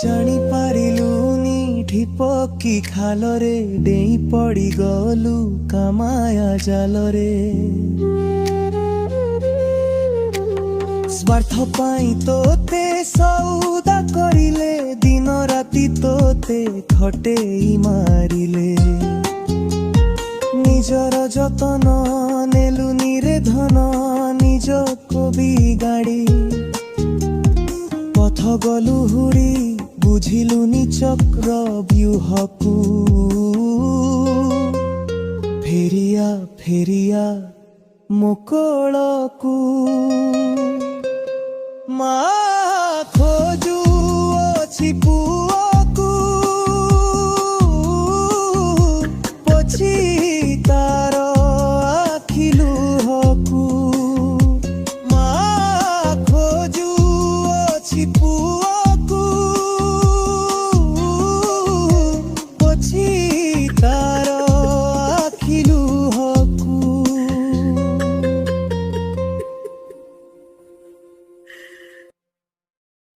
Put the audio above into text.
जानी पारिलुनी ढिपकी खालरे डेई पड़ी गलु कामाया जालरे स्वार्थ पाई तोते सौदा करिले दिन राति तोते खटेई मारिले निजर जतन नेलुनी रे धन निज कवि गाड़ी पथ गलु हुरी बुझिलुनी चक्र व्यूहकु फेरिया फेरिया मोकळकु मा